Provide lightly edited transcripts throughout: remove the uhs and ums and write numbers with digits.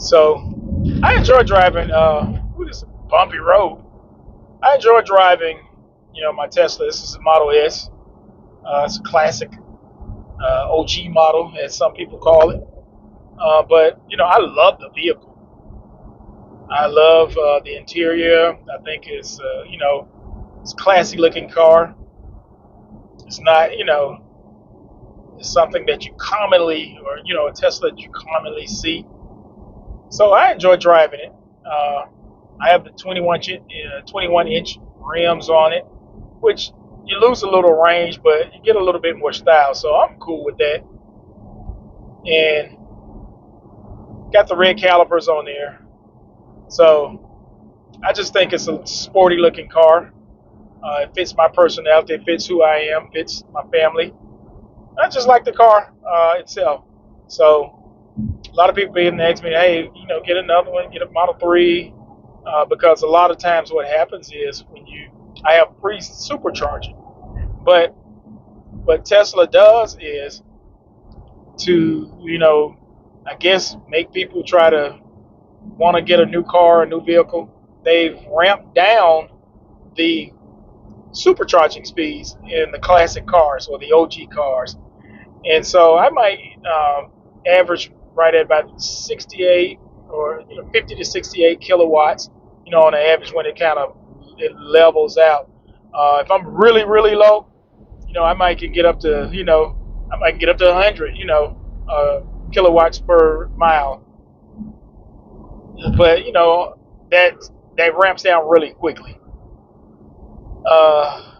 So I enjoy driving. This bumpy road. I enjoy driving. My Tesla. This is a Model S. It's a classic OG model, as some people call it. But I love the vehicle. I love the interior. I think it's a classy looking car. It's not, it's something that you commonly, or a Tesla that you commonly see. So I enjoy driving it. I have the 21-inch rims on it, which you lose a little range, but you get a little bit more style. So I'm cool with that. And got the red calipers on there. So I just think it's a sporty looking car. It fits my personality, it fits who I am, fits my family. I just like the car itself. So a lot of people even ask me, hey, get another one, get a Model 3, because a lot of times what happens is I have free supercharging. But what Tesla does is to, I guess make people try to want to get a new car, a new vehicle. They've ramped down the supercharging speeds in the classic cars or the OG cars. And so I might average right at about 68 or 50 to 68 kilowatts, on an average when it levels out. If I'm really, really low, I might can get up to, 100, kilowatts per mile. But, that that ramps down really quickly. Uh,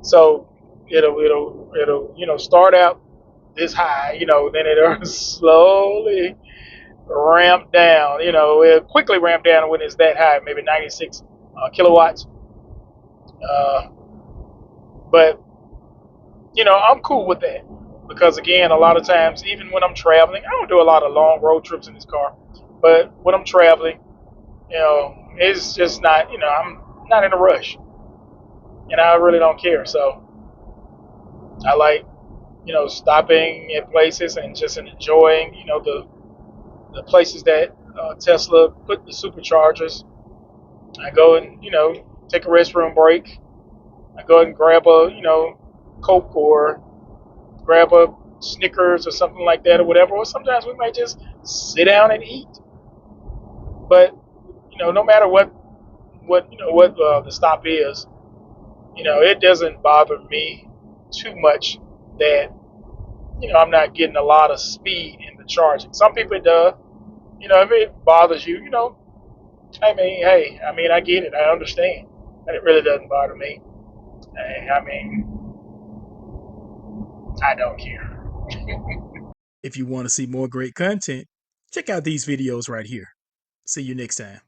so it'll start out this high, then it'll slowly ramp down. It'll quickly ramp down when it's that high, maybe 96 kilowatts. But I'm cool with that because again, a lot of times, even when I'm traveling, I don't do a lot of long road trips in this car. But when I'm traveling, it's just not. I'm not in a rush, and I really don't care. So I like stopping at places and just enjoying, the places that Tesla put the superchargers. I go and, take a restroom break. I go and grab a, Coke or grab a Snickers or something like that or whatever. Or sometimes we might just sit down and eat. But, no matter what the stop is, it doesn't bother me too much that I'm not getting a lot of speed in the charging. Some people it does. If it bothers you, I mean, hey, I get it. I understand. And it really doesn't bother me. I don't care. If you want to see more great content, check out these videos right here. See you next time.